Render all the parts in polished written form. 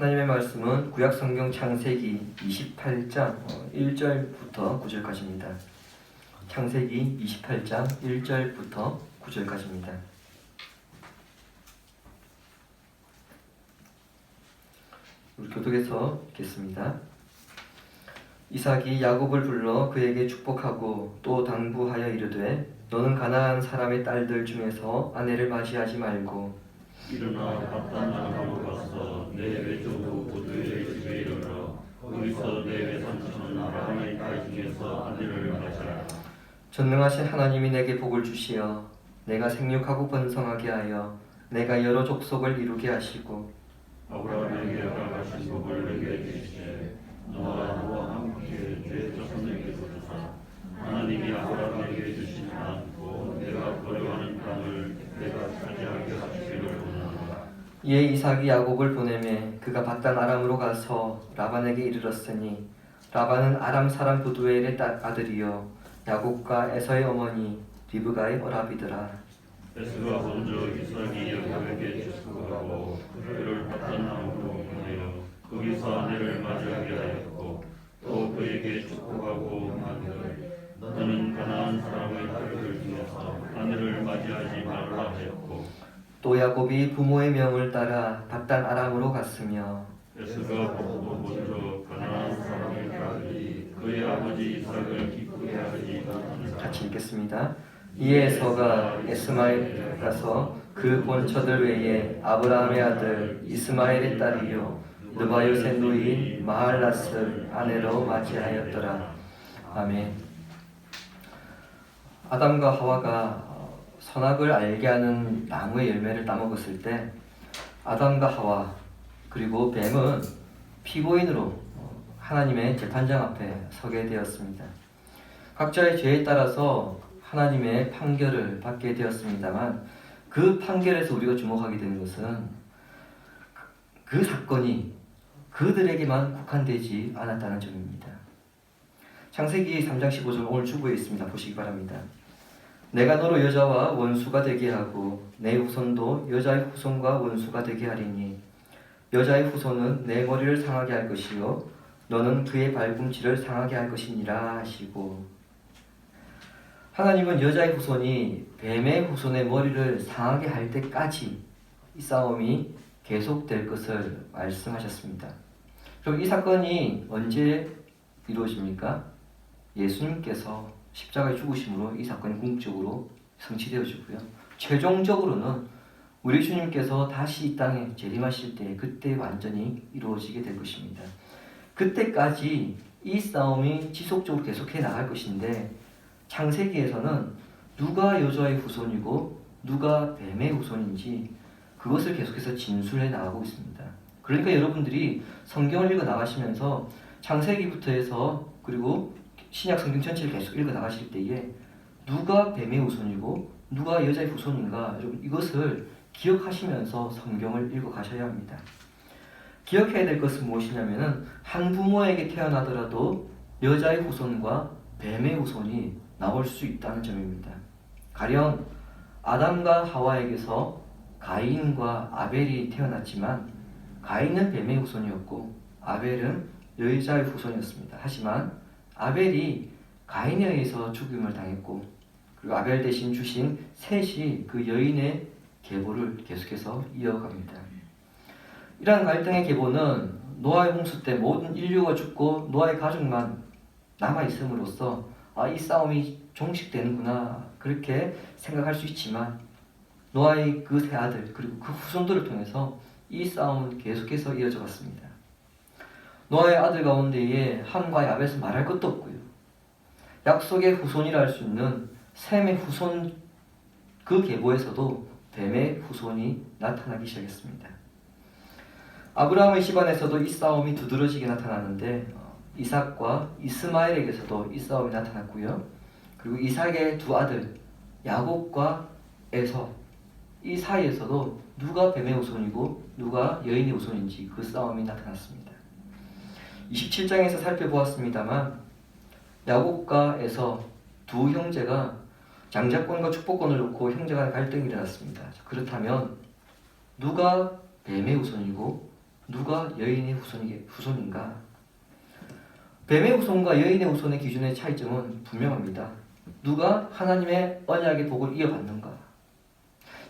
하나님의 말씀은 구약성경 창세기 28장 1절부터 9절까지입니다. 창세기 28장 1절부터 9절까지입니다. 우리 교독에서 읽겠습니다. 이삭이 야곱을 불러 그에게 축복하고 또 당부하여 이르되 너는 가나안 사람의 딸들 중에서 아내를 맞이하지 말고 일어나 바단 아람으로 가서 내 외조부 고두의 집에 이르러 거기서 내 외삼촌 아람의 딸 중에서 아내를 맞아라. 전능하신 하나님이 내게 복을 주시어 내가 생육하고 번성하게 하여 내가 여러 족속을 이루게 하시고 아브라함에게 허락하신 복을 내게 주시되 너와 함께 내 자손에게도 주사 하나님이 아브라함에게 주신 땅 곧 내가 거류하는 땅을 내가 차지하게 하시기를 원하노라. 이에 이삭이 야곱을 보내매 그가 바단 아람으로 가서 라반에게 이르렀으니 라반은 아람 사람 부두엘의 아들이요 야곱과 에서의 어머니 리브가의 어랍이더라. 에스가 먼저 이삭이 야곱에게 축복하고 그를 바단 아람으로 보내어 거기서 아내를 맞이하게 하였고 또 그에게 축복하고 하기를 너는 가나안 사람의 딸들 중에서 아내를 맞이하지 말라 하였고 또 야곱이 부모의 명을 따라 바단 아람으로 갔으며 에스가 보고 먼저 가나안 사람의 딸이 그의 아버지 이삭을 기쁘게 하지 못하는 같이 읽겠습니다. 이에 에서가 에스마엘에 가서 그 본처들 외에 아브라함의 아들 이스마엘의 딸이요 느바요의 누인 마할랏을 아내로 맞이하였더라. 아멘. 아담과 하와가 선악을 알게 하는 나무의 열매를 따먹었을 때 아담과 하와 그리고 뱀은 피고인으로 하나님의 재판장 앞에 서게 되었습니다. 각자의 죄에 따라서 하나님의 판결을 받게 되었습니다만 그 판결에서 우리가 주목하게 되는 것은 그 사건이 그들에게만 국한되지 않았다는 점입니다. 창세기 3장 15절 오늘 주부에 있습니다. 보시기 바랍니다. 내가 너로 여자와 원수가 되게 하고 내 후손도 여자의 후손과 원수가 되게 하리니 여자의 후손은 내 머리를 상하게 할 것이요 너는 그의 발꿈치를 상하게 할 것이니라 하시고 하나님은 여자의 후손이 뱀의 후손의 머리를 상하게 할 때까지 이 싸움이 계속될 것을 말씀하셨습니다. 그럼 이 사건이 언제 이루어집니까? 예수님께서 십자가에 죽으심으로 이 사건이 궁극적으로 성취되어지고요. 최종적으로는 우리 주님께서 다시 이 땅에 재림하실 때 그때 완전히 이루어지게 될 것입니다. 그때까지 이 싸움이 지속적으로 계속해 나갈 것인데 창세기에서는 누가 여자의 후손이고 누가 뱀의 후손인지 그것을 계속해서 진술해 나가고 있습니다. 그러니까 여러분들이 성경을 읽어 나가시면서 창세기부터 해서 그리고 신약 성경 전체를 계속 읽어 나가실 때에 누가 뱀의 후손이고 누가 여자의 후손인가 여러분 이것을 기억하시면서 성경을 읽어 가셔야 합니다. 기억해야 될 것은 무엇이냐면은 한 부모에게 태어나더라도 여자의 후손과 뱀의 후손이 나올 수 있다는 점입니다. 가령 아담과 하와에게서 가인과 아벨이 태어났지만 가인은 뱀의 후손이었고 아벨은 여자의 후손이었습니다. 하지만 아벨이 가인에 의해서 죽임을 당했고 그리고 아벨 대신 주신 셋이 그 여인의 계보를 계속해서 이어갑니다. 이러한 갈등의 계보는 노아의 홍수 때 모든 인류가 죽고 노아의 가족만 남아있음으로써 이 싸움이 종식되는구나 그렇게 생각할 수 있지만 노아의 그 세 아들 그리고 그 후손들을 통해서 이 싸움은 계속해서 이어져 갔습니다. 노아의 아들 가운데에 함과 야벳은 말할 것도 없고요. 약속의 후손이라 할 수 있는 셈의 후손 그 계보에서도 뱀의 후손이 나타나기 시작했습니다. 아브라함의 집안에서도 이 싸움이 두드러지게 나타나는데 이삭과 이스마엘에게서도 이 싸움이 나타났고요. 그리고 이삭의 두 아들 야곱과 에서 이 사이에서도 누가 뱀의 후손이고 누가 여인의 후손인지 그 싸움이 나타났습니다. 27장에서 살펴보았습니다만 야곱과 에서 두 형제가 장자권과 축복권을 놓고 형제 간의 갈등이 일어났습니다. 그렇다면 누가 뱀의 후손이고 누가 여인의 후손인가? 뱀의 후손과 여인의 후손의 기준의 차이점은 분명합니다. 누가 하나님의 언약의 복을 이어받는가?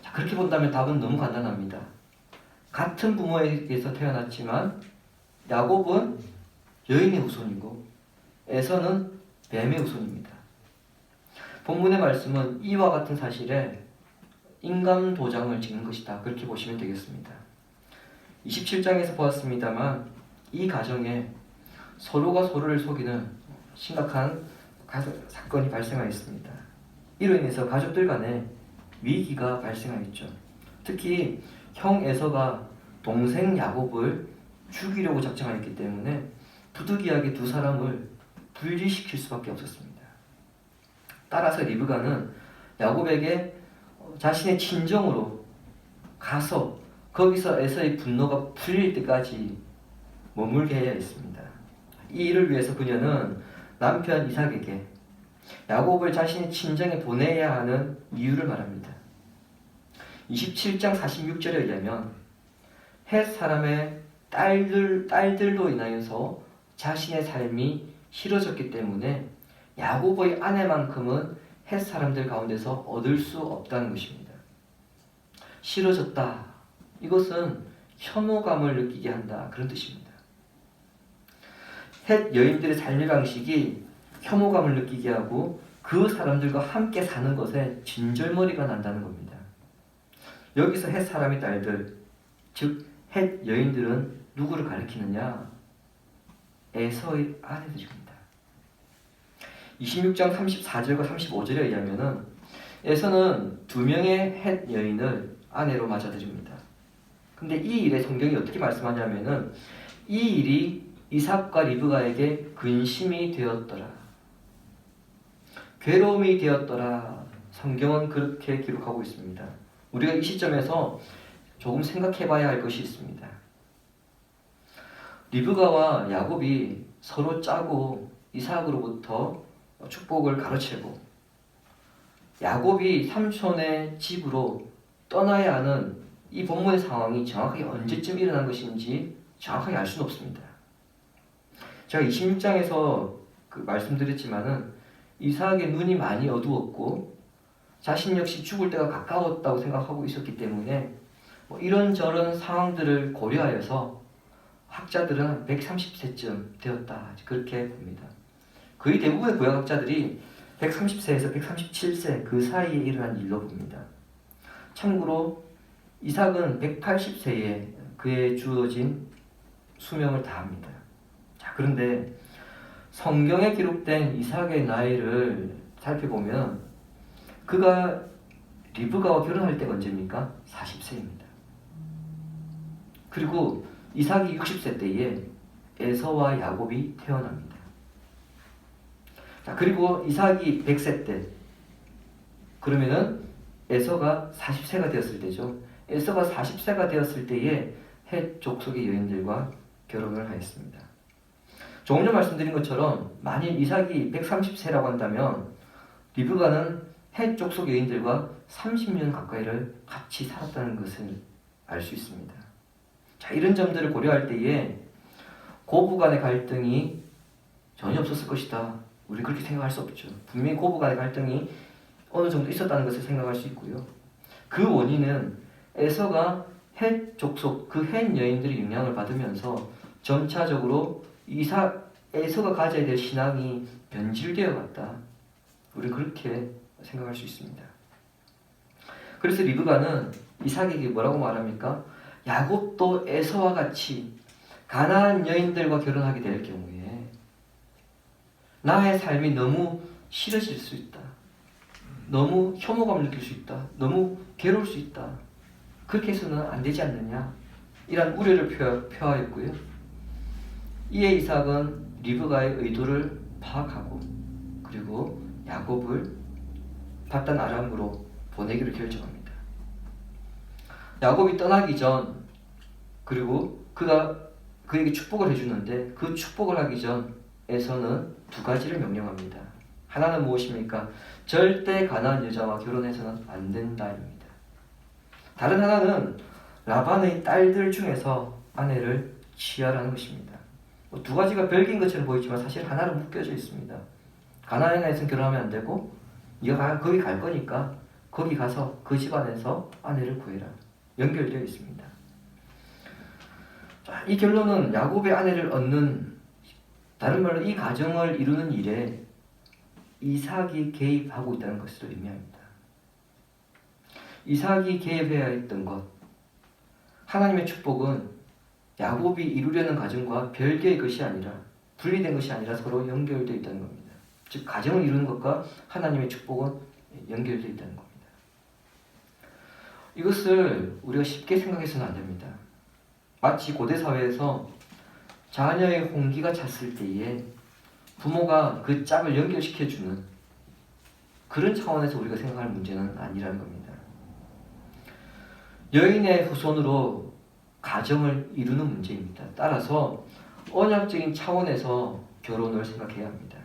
자, 그렇게 본다면 답은 너무 간단합니다. 같은 부모에게서 태어났지만 야곱은 여인의 후손이고 에서는 뱀의 후손입니다. 본문의 말씀은 이와 같은 사실에 인감 도장을 찍는 것이다. 그렇게 보시면 되겠습니다. 27장에서 보았습니다만 이 가정에 서로가 서로를 속이는 심각한 사건이 발생하였습니다. 이로 인해서 가족들 간에 위기가 발생하였죠. 특히 형 에서가 동생 야곱을 죽이려고 작정하였기 때문에 부득이하게 두 사람을 분리시킬 수밖에 없었습니다. 따라서 리브가는 야곱에게 자신의 친정으로 가서 거기서 에서의 분노가 풀릴 때까지 머물게 해야 했습니다. 이 일을 위해서 그녀는 남편 이삭에게 야곱을 자신의 친정에 보내야 하는 이유를 말합니다. 27장 46절에 의하면 헷 사람의 딸들로 인하여서 자신의 삶이 싫어졌기 때문에 야곱의 아내만큼은 헷 사람들 가운데서 얻을 수 없다는 것입니다. 싫어졌다. 이것은 혐오감을 느끼게 한다. 그런 뜻입니다. 헷 여인들의 삶의 방식이 혐오감을 느끼게 하고 그 사람들과 함께 사는 것에 진절머리가 난다는 겁니다. 여기서 헷 사람의 딸들, 즉 헷 여인들은 누구를 가리키느냐? 에서의 아내들입니다. 26장 34절과 35절에 의하면 에서는 두 명의 헷 여인을 아내로 맞아들입니다. 근데 이 일에 성경이 어떻게 말씀하냐면은 이 일이 이삭과 리브가에게 근심이 되었더라. 괴로움이 되었더라. 성경은 그렇게 기록하고 있습니다. 우리가 이 시점에서 조금 생각해봐야 할 것이 있습니다. 리브가와 야곱이 서로 짜고 이삭으로부터 축복을 가로채고 야곱이 삼촌의 집으로 떠나야 하는 이 본문의 상황이 정확하게 언제쯤 일어난 것인지 정확하게 알 수는 없습니다. 제가 26장에서 말씀드렸지만은 이삭의 눈이 많이 어두웠고 자신 역시 죽을 때가 가까웠다고 생각하고 있었기 때문에 이런저런 상황들을 고려하여서 학자들은 130세쯤 되었다 그렇게 봅니다. 거의 대부분의 구약학자들이 130세에서 137세 그 사이에 일어난 일로 봅니다. 참고로 이삭은 180세에 그에 주어진 수명을 다합니다. 자, 그런데 성경에 기록된 이삭의 나이를 살펴보면 그가 리브가와 결혼할 때가 언제입니까? 40세입니다. 그리고 이삭이 60세 때에 에서와 야곱이 태어납니다. 자, 그리고 이삭이 100세 때 그러면은 에서가 40세가 되었을 때죠. 에서가 40세가 되었을 때에 헷 족속의 여인들과 결혼을 하였습니다. 조금 전 말씀드린 것처럼 만일 이삭이 130세라고 한다면 리브가는 헷 족속 여인들과 30년 가까이를 같이 살았다는 것을 알 수 있습니다. 자, 이런 점들을 고려할 때에 고부 간의 갈등이 전혀 없었을 것이다. 우리 그렇게 생각할 수 없죠. 분명히 고부 간의 갈등이 어느 정도 있었다는 것을 생각할 수 있고요. 그 원인은 에서가 헷 족속, 그 헷 여인들의 영향을 받으면서 점차적으로 에서가 가져야 될 신앙이 변질되어 갔다. 우리 그렇게 생각할 수 있습니다. 그래서 리브가는 이삭에게 뭐라고 말합니까? 야곱도 에서와 같이 가나안 여인들과 결혼하게 될 경우에 나의 삶이 너무 싫어질 수 있다. 너무 혐오감을 느낄 수 있다. 너무 괴로울 수 있다. 그렇게 해서는 안 되지 않느냐. 이런 우려를 표하였고요. 이에 이삭은 리브가의 의도를 파악하고 그리고 야곱을 바단 아람으로 보내기로 결정합니다. 야곱이 떠나기 전 그리고 그가 그에게 축복을 해주는데 그 축복을 하기 전 에서는 두 가지를 명령합니다. 하나는 무엇입니까? 절대 가나안 여자와 결혼해서는 안 된다입니다. 다른 하나는 라반의 딸들 중에서 아내를 취하라는 것입니다. 두 가지가 별개인 것처럼 보이지만 사실 하나로 묶여져 있습니다. 가나안에서는 결혼하면 안 되고 네가 거기 갈 거니까 거기 가서 그 집안에서 아내를 구해라. 연결되어 있습니다. 자, 이 결론은 야곱의 아내를 얻는, 다른 말로 이 가정을 이루는 일에 이삭이 개입하고 있다는 것을 의미합니다. 이삭이 개입해야 했던 것, 하나님의 축복은 야곱이 이루려는 가정과 별개의 것이 아니라, 분리된 것이 아니라 서로 연결되어 있다는 겁니다. 즉 가정을 이루는 것과 하나님의 축복은 연결되어 있다는 겁니다. 이것을 우리가 쉽게 생각해서는 안 됩니다. 마치 고대 사회에서 자녀의 홍기가 찼을 때에 부모가 그 짝을 연결시켜주는 그런 차원에서 우리가 생각할 문제는 아니라는 겁니다. 여인의 후손으로 가정을 이루는 문제입니다. 따라서 언약적인 차원에서 결혼을 생각해야 합니다.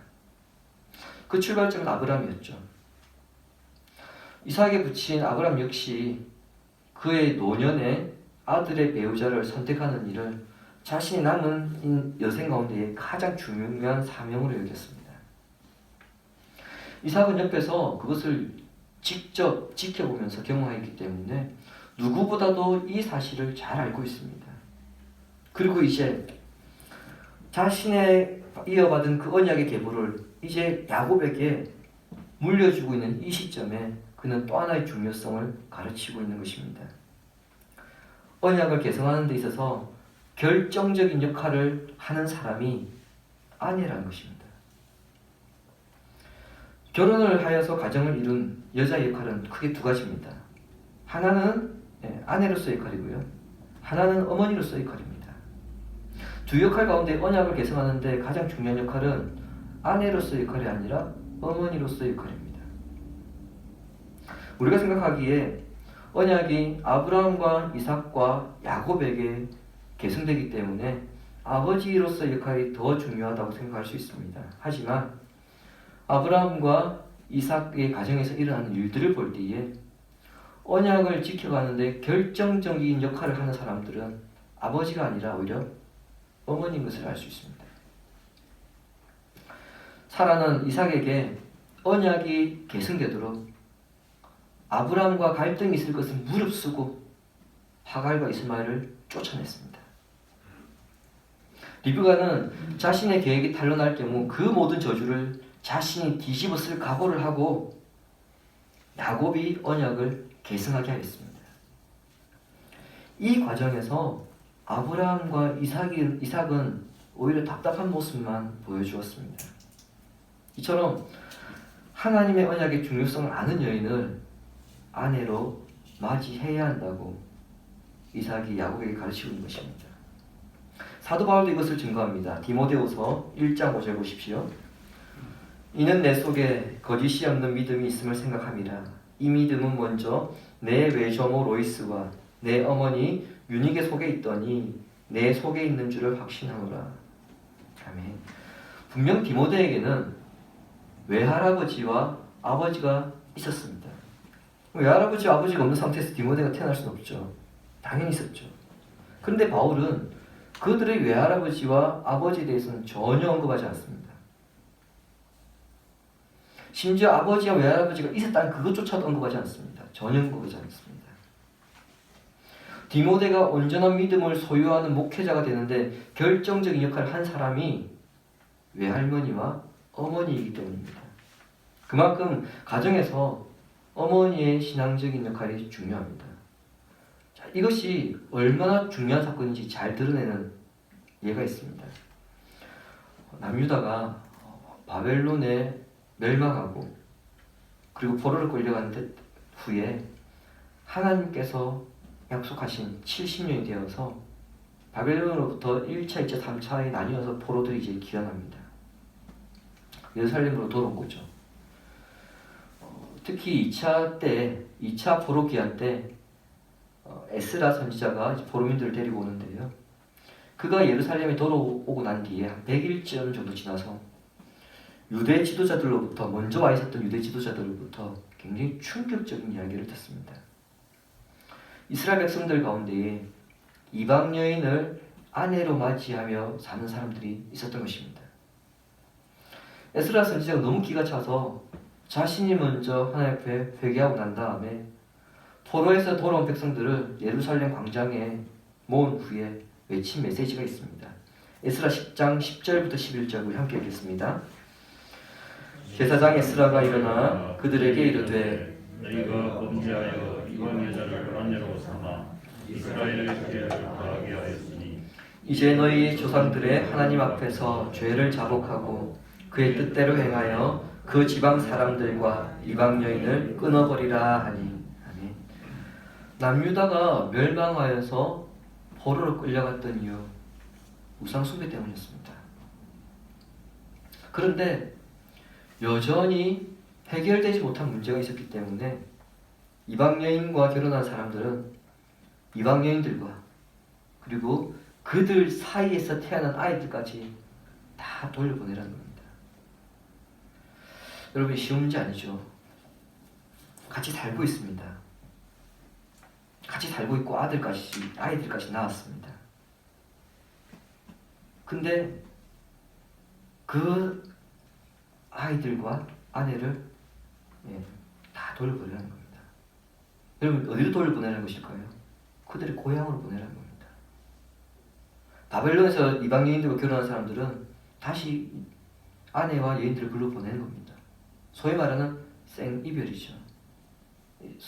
그 출발점은 아브라함이었죠. 이삭에 붙인 아브라함 역시 그의 노년에 아들의 배우자를 선택하는 일을 자신이 남은 여생 가운데에 가장 중요한 사명으로 여겼습니다. 이삭은 옆에서 그것을 직접 지켜보면서 경험했기 때문에 누구보다도 이 사실을 잘 알고 있습니다. 그리고 이제 자신의 이어받은 그 언약의 계보를 이제 야곱에게 물려주고 있는 이 시점에 그는 또 하나의 중요성을 가르치고 있는 것입니다. 언약을 개성하는 데 있어서 결정적인 역할을 하는 사람이 아내라는 것입니다. 결혼을 하여서 가정을 이룬 여자의 역할은 크게 두 가지입니다. 하나는 아내로서의 역할이고요. 하나는 어머니로서의 역할입니다. 두 역할 가운데 언약을 개성하는데 가장 중요한 역할은 아내로서의 역할이 아니라 어머니로서의 역할입니다. 우리가 생각하기에 언약이 아브라함과 이삭과 야곱에게 계승되기 때문에 아버지로서의 역할이 더 중요하다고 생각할 수 있습니다. 하지만 아브라함과 이삭의 가정에서 일어나는 일들을 볼 때에 언약을 지켜가는데 결정적인 역할을 하는 사람들은 아버지가 아니라 오히려 어머니인 것을 알 수 있습니다. 사라는 이삭에게 언약이 계승되도록 아브라함과 갈등이 있을 것을 무릅쓰고 하갈과 이스마엘을 쫓아냈습니다. 리브가는 자신의 계획이 탄로날 경우 그 모든 저주를 자신이 뒤집어 쓸 각오를 하고 야곱이 언약을 계승하게 하였습니다. 이 과정에서 아브라함과 이삭은 오히려 답답한 모습만 보여주었습니다. 이처럼 하나님의 언약의 중요성을 아는 여인을 아내로 맞이해야 한다고 이삭이 야곱에게 가르치고 있는 것입니다. 사도 바울도 이것을 증거합니다. 디모데후서 1장 5절 보십시오. 이는 내 속에 거짓이 없는 믿음이 있음을 생각함이라. 이 믿음은 먼저 내 외조모 로이스와 내 어머니 유닉의 속에 있더니 내 속에 있는 줄을 확신하노라. 아멘. 분명 디모데에게는 외할아버지와 아버지가 있었습니다. 외할아버지와 아버지가 없는 상태에서 디모데가 태어날 수는 없죠. 당연히 있었죠. 그런데 바울은 그들의 외할아버지와 아버지에 대해서는 전혀 언급하지 않습니다. 심지어 아버지와 외할아버지가 있었다는 그것조차도 언급하지 않습니다. 전혀 언급하지 않습니다. 디모데가 온전한 믿음을 소유하는 목회자가 되는데 결정적인 역할을 한 사람이 외할머니와 어머니이기 때문입니다. 그만큼 가정에서 어머니의 신앙적인 역할이 중요합니다. 자, 이것이 얼마나 중요한 사건인지 잘 드러내는 예가 있습니다. 남유다가 바벨론에 멸망하고 그리고 포로를 끌려간 후에 하나님께서 약속하신 70년이 되어서 바벨론으로부터 1차, 2차, 3차에 나뉘어서 포로들이 이제 귀환합니다. 예루살렘으로 돌아온 거죠. 특히 2차 포로 귀환 때 에스라 선지자가 포로민들을 데리고 오는데요. 그가 예루살렘에 돌아오고 난 뒤에 한 100일쯤 정도 지나서 유대 지도자들로부터 먼저 와 있었던 유대 지도자들로부터 굉장히 충격적인 이야기를 듣습니다. 이스라엘 백성들 가운데에 이방 여인을 아내로 맞이하며 사는 사람들이 있었던 것입니다. 에스라 선지자가 너무 기가 차서 자신이 먼저 하나님 앞에 회개하고 난 다음에 포로에서 돌아온 백성들을 예루살렘 광장에 모은 후에 외친 메시지가 있습니다. 에스라 10장 10절부터 11절 우리 함께 읽겠습니다. 제사장 에스라가 일어나 그들에게 이르되 너희가 범죄하여 이방 여자를 아내로 삼아 이스라엘의 죄를 다하게 하였으니 이제 너희 조상들의 하나님 앞에서 죄를 자복하고 그의 뜻대로 행하여 그 지방 사람들과 이방 여인을 끊어버리라 하니. 아멘. 남유다가 멸망하여서 포로로 끌려갔던 이유 우상 숭배 때문이었습니다. 그런데 여전히 해결되지 못한 문제가 있었기 때문에 이방 여인과 결혼한 사람들은 이방 여인들과 그리고 그들 사이에서 태어난 아이들까지 다 돌려보내라는 겁니다. 여러분 쉬운 문제 아니죠. 같이 살고 있습니다. 같이 살고 있고 아이들까지 낳았습니다. 근데 그 아이들과 아내를 다 돌려보내라는 겁니다. 여러분 어디로 돌려보내라는 것일까요? 그들의 고향으로 보내라는 겁니다. 바벨론에서 이방 여인들과 결혼한 사람들은 다시 아내와 여인들을 글로 보내는 겁니다. 소위 말하는 생이별이죠.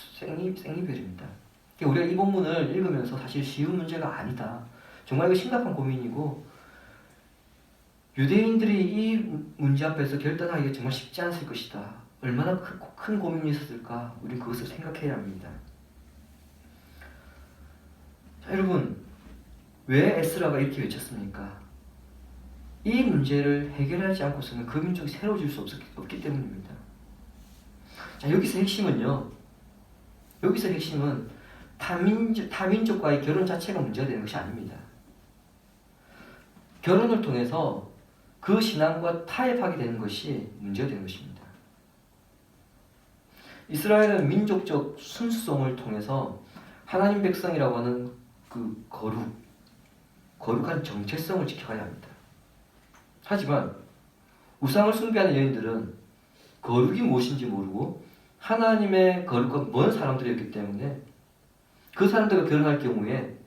생이별입니다. 우리가 이 본문을 읽으면서 사실 쉬운 문제가 아니다. 정말 이거 심각한 고민이고 유대인들이 이 문제 앞에서 결단하기가 정말 쉽지 않을 것이다. 얼마나 큰 고민이 있었을까? 우리는 그것을 생각해야 합니다. 자, 여러분 왜 에스라가 이렇게 외쳤습니까? 이 문제를 해결하지 않고서는 그 민족이 새로워질 수 없기 때문입니다. 자, 여기서 핵심은 타민족과의 결혼 자체가 문제가 되는 것이 아닙니다. 결혼을 통해서 그 신앙과 타협하게 되는 것이 문제가 되는 것입니다. 이스라엘은 민족적 순수성을 통해서 하나님 백성이라고 하는 그 거룩한 정체성을 지켜가야 합니다. 하지만 우상을 숭배하는 여인들은 거룩이 무엇인지 모르고 하나님의 거룩과 먼 사람들이었기 때문에 그 사람들과 결혼할 경우에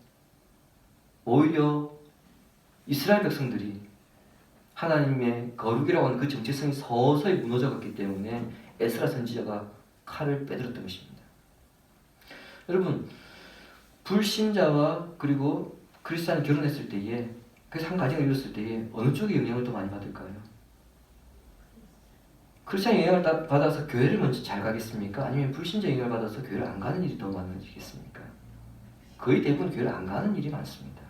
오히려 이스라엘 백성들이 하나님의 거룩이라고 하는 그 정체성이 서서히 무너져갔기 때문에 에스라 선지자가 칼을 빼들었던 것입니다. 여러분 불신자와 그리고 그리스도인이 결혼했을 때에 그래서 한 가정을 이뤘을 때에 어느 쪽에 영향을 더 많이 받을까요? 크리스찬 영향을 받아서 교회를 먼저 잘 가겠습니까? 아니면 불신자 영향을 받아서 교회를 안 가는 일이 더 많아지겠습니까? 거의 대부분 교회를 안 가는 일이 많습니다.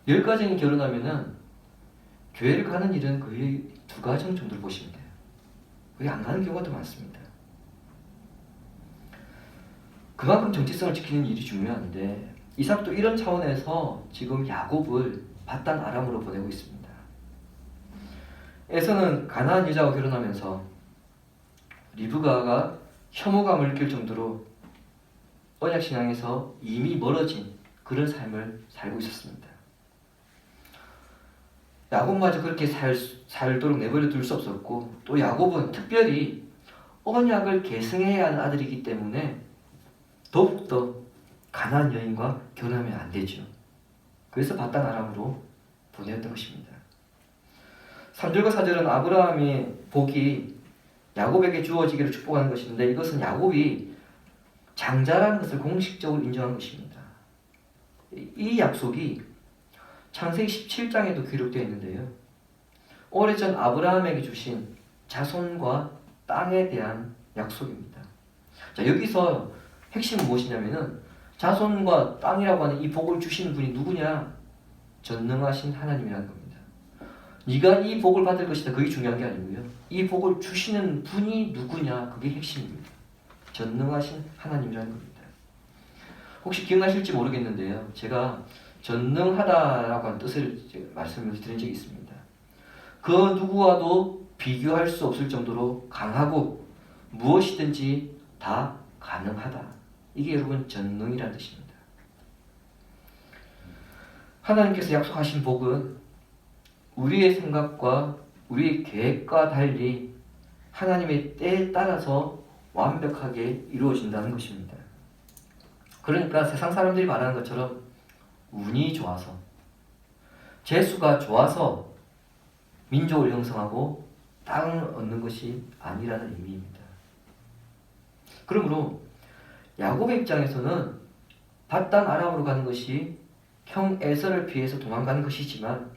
10가정이 결혼하면은 교회를 가는 일은 거의 2가정 정도를 보시면 돼요. 거의 안 가는 경우가 더 많습니다. 그만큼 정체성을 지키는 일이 중요한데 이삭도 이런 차원에서 지금 야곱을 밧단 아람으로 보내고 있습니다. 에서는 가나안 여자와 결혼하면서 리브가가 혐오감을 느낄 정도로 언약신앙에서 이미 멀어진 그런 삶을 살고 있었습니다. 야곱마저 그렇게 살도록 내버려 둘 수 없었고 또 야곱은 특별히 언약을 계승해야 하는 아들이기 때문에 더욱더 가나안 여인과 결혼하면 안 되죠. 그래서 밧단 아람으로 보내었던 것입니다. 3절과 4절은 아브라함의 복이 야곱에게 주어지기를 축복하는 것인데 이것은 야곱이 장자라는 것을 공식적으로 인정한 것입니다. 이 약속이 창세기 17장에도 기록되어 있는데요. 오래전 아브라함에게 주신 자손과 땅에 대한 약속입니다. 자, 여기서 핵심은 무엇이냐면은 자손과 땅이라고 하는 이 복을 주시는 분이 누구냐? 전능하신 하나님이라는 겁니다. 네가 이 복을 받을 것이다. 그게 중요한 게 아니고요. 이 복을 주시는 분이 누구냐? 그게 핵심입니다. 전능하신 하나님이라는 겁니다. 혹시 기억나실지 모르겠는데요. 제가 전능하다라고 하는 뜻을 말씀을 드린 적이 있습니다. 그 누구와도 비교할 수 없을 정도로 강하고 무엇이든지 다 가능하다. 이게 여러분 전능이라는 뜻입니다. 하나님께서 약속하신 복은 우리의 생각과 우리의 계획과 달리 하나님의 때에 따라서 완벽하게 이루어진다는 것입니다. 그러니까 세상 사람들이 말하는 것처럼 운이 좋아서, 재수가 좋아서 민족을 형성하고 땅을 얻는 것이 아니라는 의미입니다. 그러므로 야곱의 입장에서는 밧단 아람으로 가는 것이 형 에서를 피해서 도망가는 것이지만,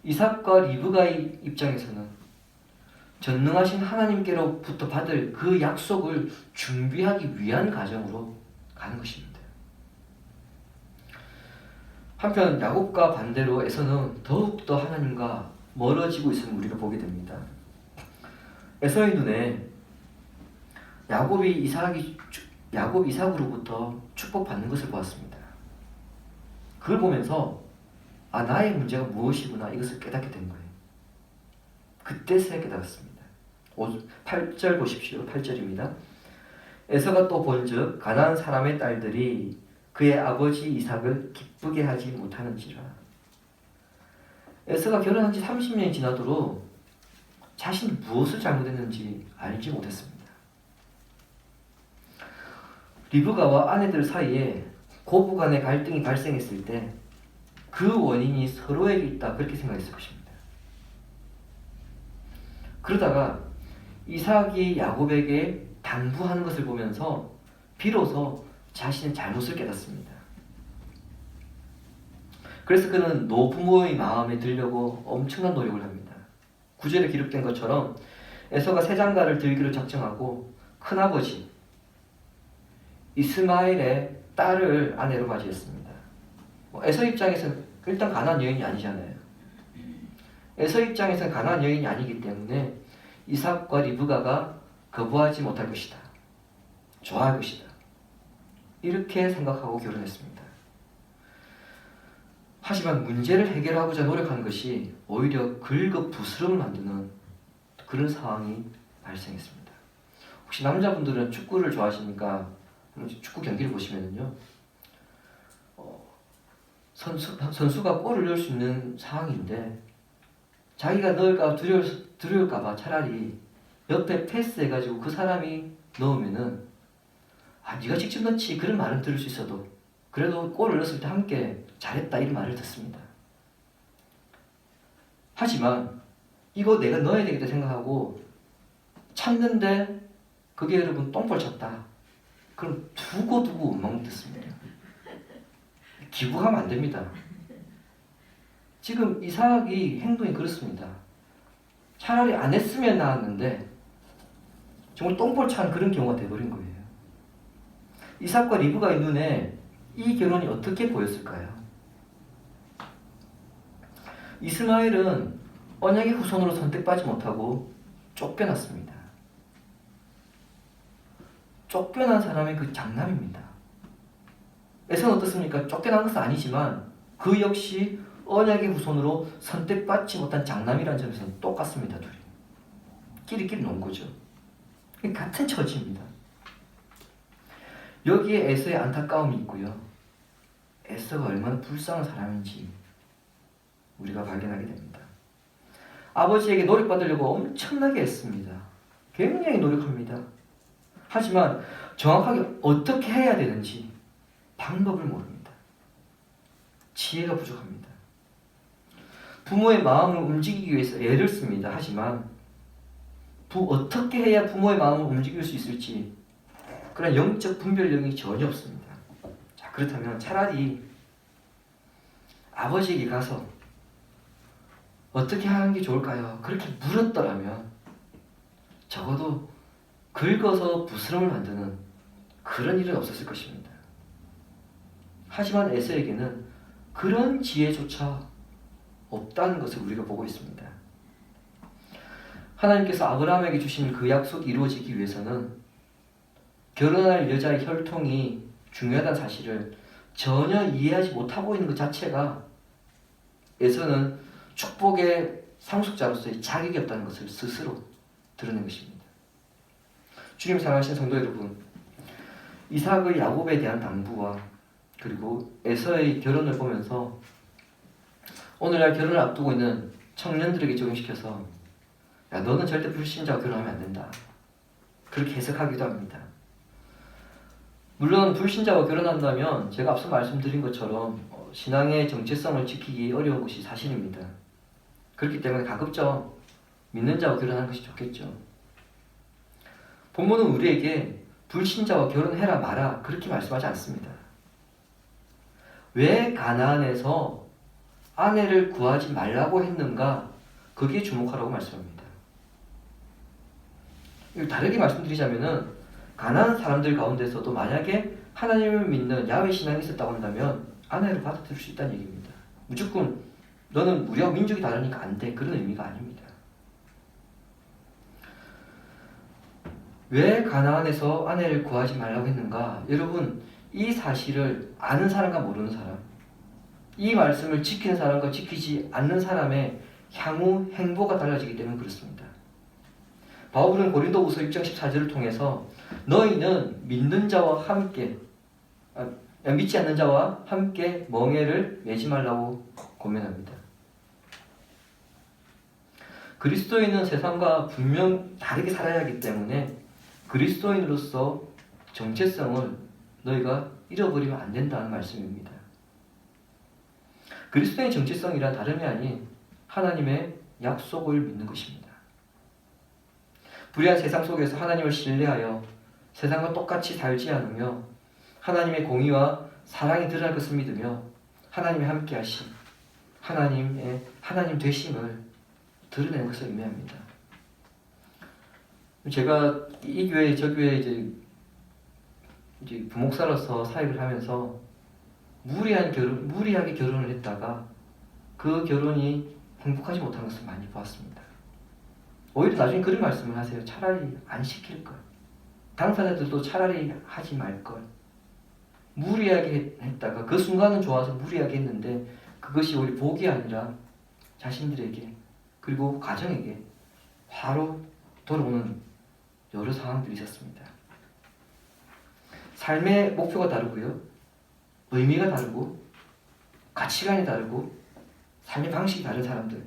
이삭과 리브가의 입장에서는 전능하신 하나님께로부터 받을 그 약속을 준비하기 위한 과정으로 가는 것입니다. 한편 야곱과 반대로 에서는 더욱더 하나님과 멀어지고 있음을 우리가 보게 됩니다. 에서의 눈에 야곱이 이삭으로부터 축복받는 것을 보았습니다. 그걸 보면서 나의 문제가 무엇이구나 이것을 깨닫게 된 거예요. 그때서야 깨달았습니다. 8절 보십시오. 8절입니다. 에서가 또 본즉 가나안 사람의 딸들이 그의 아버지 이삭을 기쁘게 하지 못하는지라. 에서가 결혼한 지 30년이 지나도록 자신이 무엇을 잘못했는지 알지 못했습니다. 리브가와 아내들 사이에 고부간의 갈등이 발생했을 때 그 원인이 서로에게 있다 그렇게 생각했을 것입니다. 그러다가 이삭이 야곱에게 당부하는 것을 보면서 비로소 자신의 잘못을 깨닫습니다. 그래서 그는 노부모의 마음에 들려고 엄청난 노력을 합니다. 9절에 기록된 것처럼 에서가 새 장가를 들기로 작정하고 큰아버지 이스마엘의 딸을 아내로 맞이했습니다. 에서 입장에서는 일단 가나안 여인이 아니잖아요. 에서 입장에서는 가나안 여인이 아니기 때문에 이삭과 리브가가 거부하지 못할 것이다. 좋아할 것이다. 이렇게 생각하고 결혼했습니다. 하지만 문제를 해결하고자 노력하는 것이 오히려 긁어부스럼을 만드는 그런 상황이 발생했습니다. 혹시 남자분들은 축구를 좋아하시니까 축구 경기를 보시면요, 선수가 골을 넣을 수 있는 상황인데 자기가 넣을까 두려울까봐 차라리 옆에 패스해가지고 그 사람이 넣으면은 네가 직접 넣지 그런 말은 들을 수 있어도 그래도 골을 넣었을 때 함께 잘했다 이런 말을 듣습니다. 하지만 이거 내가 넣어야 되겠다 생각하고 찾는데 그게 여러분 똥볼 쳤다. 그럼 두고두고 원망 듣습니다. 기부하면 안 됩니다. 지금 이삭이 행동이 그렇습니다. 차라리 안 했으면 나았는데 정말 똥볼 찬 그런 경우가 돼버린 거예요. 이삭과 리브가의 눈에 이 결혼이 어떻게 보였을까요? 이스마엘은 언약의 후손으로 선택받지 못하고 쫓겨났습니다. 쫓겨난 사람의 그 장남입니다. 에서는 어떻습니까? 쫓겨난 것은 아니지만 그 역시 언약의 후손으로 선택받지 못한 장남이라는 점에서는 똑같습니다. 둘이 끼리끼리 논 거죠. 같은 처지입니다. 여기에 에서의 안타까움이 있고요, 에서가 얼마나 불쌍한 사람인지 우리가 발견하게 됩니다. 아버지에게 노력받으려고 엄청나게 했습니다. 굉장히 노력합니다. 하지만 정확하게 어떻게 해야 되는지 방법을 모릅니다. 지혜가 부족합니다. 부모의 마음을 움직이기 위해서 애를 씁니다. 하지만 어떻게 해야 부모의 마음을 움직일 수 있을지 그런 영적 분별력이 전혀 없습니다. 자, 그렇다면 차라리 아버지에게 가서 어떻게 하는 게 좋을까요? 그렇게 물었더라면 적어도 긁어서 부스럼을 만드는 그런 일은 없었을 것입니다. 하지만 에서에게는 그런 지혜조차 없다는 것을 우리가 보고 있습니다. 하나님께서 아브라함에게 주신 그 약속이 이루어지기 위해서는 결혼할 여자의 혈통이 중요하다는 사실을 전혀 이해하지 못하고 있는 것 자체가 에서는 축복의 상속자로서의 자격이 없다는 것을 스스로 드러낸 것입니다. 주님 사랑하신 성도 여러분, 이삭의 야곱에 대한 당부와 그리고 에서의 결혼을 보면서 오늘날 결혼을 앞두고 있는 청년들에게 적용시켜서 야, 너는 절대 불신자와 결혼하면 안 된다. 그렇게 해석하기도 합니다. 물론 불신자와 결혼한다면 제가 앞서 말씀드린 것처럼 신앙의 정체성을 지키기 어려운 것이 사실입니다. 그렇기 때문에 가급적 믿는 자와 결혼하는 것이 좋겠죠. 본문은 우리에게 불신자와 결혼해라 마라 그렇게 말씀하지 않습니다. 왜 가나안에서 아내를 구하지 말라고 했는가 거기에 주목하라고 말씀합니다. 다르게 말씀드리자면은 가나안 사람들 가운데서도 만약에 하나님을 믿는 야훼 신앙이 있었다고 한다면 아내를 받아들일 수 있다는 얘기입니다. 무조건 너는 우리와 민족이 다르니까 안 돼 그런 의미가 아닙니다. 왜 가나안에서 아내를 구하지 말라고 했는가? 여러분 이 사실을 아는 사람과 모르는 사람, 이 말씀을 지키는 사람과 지키지 않는 사람의 향후 행보가 달라지기 때문에 그렇습니다. 바울은 고린도후서 6장 14절을 통해서 너희는 믿는 자와 함께 믿지 않는 자와 함께 멍에를 매지 말라고 권면합니다. 그리스도인은 세상과 분명 다르게 살아야 하기 때문에 그리스도인으로서 정체성을 너희가 잃어버리면 안 된다는 말씀입니다. 그리스도의 정체성이란 다름이 아닌 하나님의 약속을 믿는 것입니다. 불의한 세상 속에서 하나님을 신뢰하여 세상과 똑같이 살지 않으며 하나님의 공의와 사랑이 드러날 것을 믿으며 하나님이 함께 하심, 하나님 되심을 드러내는 것을 의미합니다. 제가 이 교회 저 교회 이제 부목사로서 사역을 하면서 무리하게 결혼을 했다가 그 결혼이 행복하지 못한 것을 많이 보았습니다. 오히려 나중에 그런 말씀을 하세요. 차라리 안 시킬 걸. 당사자들도 차라리 하지 말 걸. 무리하게 했다가 그 순간은 좋아서 무리하게 했는데 그것이 우리 복이 아니라 자신들에게 그리고 가정에게 화로 돌아오는 여러 상황들이 있었습니다. 삶의 목표가 다르고요. 의미가 다르고 가치관이 다르고 삶의 방식이 다른 사람들.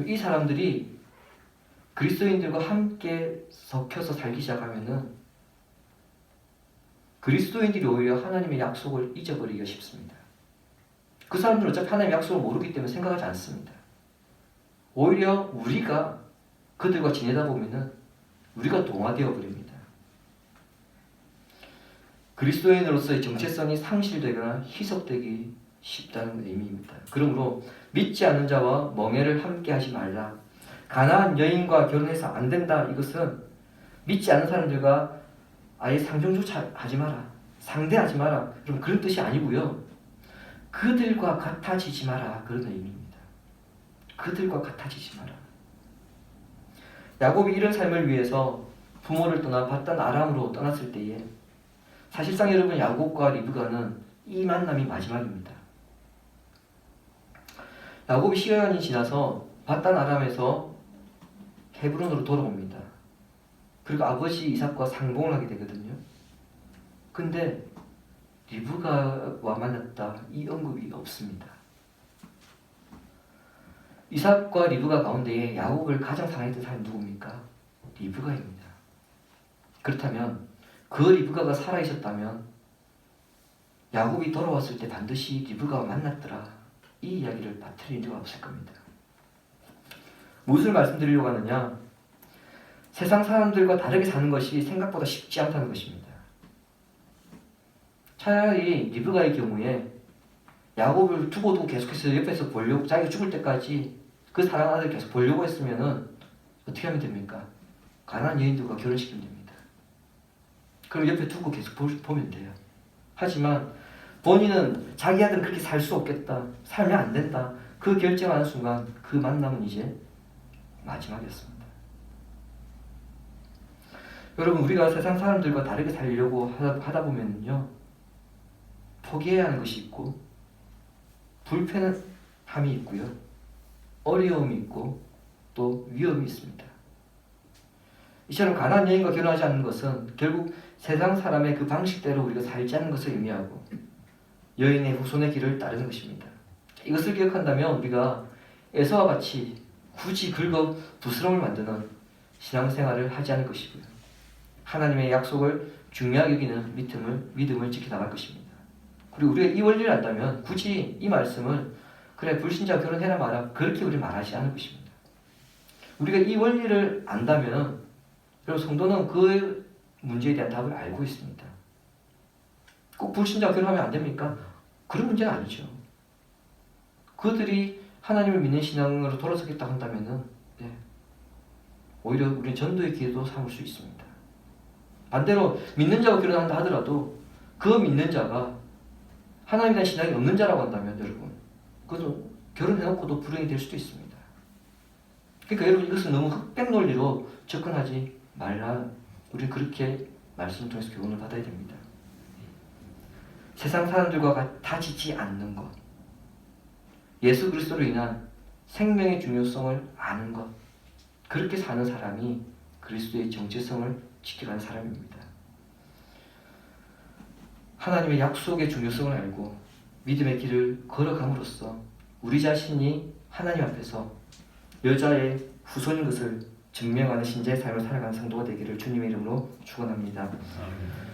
이 사람들이 그리스도인들과 함께 섞여서 살기 시작하면은 그리스도인들이 오히려 하나님의 약속을 잊어버리기가 쉽습니다. 그 사람들은 어차피 하나님의 약속을 모르기 때문에 생각하지 않습니다. 오히려 우리가 그들과 지내다 보면은 우리가 동화되어 버립니다. 그리스도인으로서의 정체성이 상실되거나 희석되기 쉽다는 의미입니다. 그러므로 믿지 않는 자와 멍에를 함께 하지 말라. 가나안 여인과 결혼해서 안 된다. 이것은 믿지 않는 사람들과 아예 상종조차 하지 마라. 상대하지 마라. 그럼 그런 뜻이 아니고요. 그들과 같아지지 마라. 그런 의미입니다. 그들과 같아지지 마라. 야곱이 이런 삶을 위해서 부모를 떠나 밧단 아람으로 떠났을 때에 사실상 여러분 야곱과 리브가는 이 만남이 마지막입니다. 야곱이 시간이 지나서 밧단 아람에서 헤브론으로 돌아옵니다. 그리고 아버지 이삭과 상봉을 하게 되거든요. 근데 리브가와 만났다 이 언급이 없습니다. 이삭과 리브가 가운데에 야곱을 가장 사랑했던 사람이 누굽니까? 리브가입니다. 그렇다면 그 리브가가 살아있었다면 야곱이 돌아왔을 때 반드시 리브가와 만났더라 이 이야기를 빠뜨릴 리가 없을 겁니다. 무엇을 말씀드리려고 하느냐? 세상 사람들과 다르게 사는 것이 생각보다 쉽지 않다는 것입니다. 차라리 리브가의 경우에 야곱을 두고도 계속해서 옆에서 보려고 자기가 죽을 때까지 그 사랑하는 아들 계속 보려고 했으면은 어떻게 하면 됩니까? 가나안 여인들과 결혼시키면 됩니다. 그럼 옆에 두고 계속 보면 돼요. 하지만 본인은 자기 아들은 그렇게 살 수 없겠다. 살면 안 된다. 그 결정하는 순간 그 만남은 이제 마지막이었습니다. 여러분 우리가 세상 사람들과 다르게 살려고 하다 보면요 포기해야 하는 것이 있고 불편함이 있고요 어려움이 있고 또 위험이 있습니다. 이처럼 가나안 여인과 결혼하지 않는 것은 결국 세상 사람의 그 방식대로 우리가 살지 않는 것을 의미하고 여인의 후손의 길을 따르는 것입니다. 이것을 기억한다면 우리가 에서와 같이 굳이 긁어 부스럼을 만드는 신앙생활을 하지 않을 것이고요. 하나님의 약속을 중요하게 여기는 믿음을 지켜나갈 것입니다. 그리고 우리가 이 원리를 안다면 굳이 이 말씀을 그래 불신자 결혼해라 마라 그렇게 우리 말하지 않을 것입니다. 우리가 이 원리를 안다면 여러분 성도는 그 문제에 대한 답을 알고 있습니다. 꼭 불신자 결혼하면 안 됩니까? 그런 문제는 아니죠. 그들이 하나님을 믿는 신앙으로 돌아서겠다 한다면은 오히려 우리는 전도의 기회도 삼을 수 있습니다. 반대로 믿는 자와 결혼한다 하더라도 그 믿는 자가 하나님에 대한 신앙이 없는 자라고 한다면 여러분 그것은 결혼해놓고도 불행이 될 수도 있습니다. 그러니까 여러분 이것은 너무 흑백 논리로 접근하지 말라. 우리는 그렇게 말씀을 통해서 교훈을 받아야 됩니다. 세상 사람들과 다지지 않는 것, 예수 그리스도로 인한 생명의 중요성을 아는 것, 그렇게 사는 사람이 그리스도의 정체성을 지켜가는 사람입니다. 하나님의 약속의 중요성을 알고 믿음의 길을 걸어감으로써 우리 자신이 하나님 앞에서 여자의 후손인 것을 증명하는 신자의 삶을 살아가는 성도가 되기를 주님의 이름으로 축원합니다. 아멘.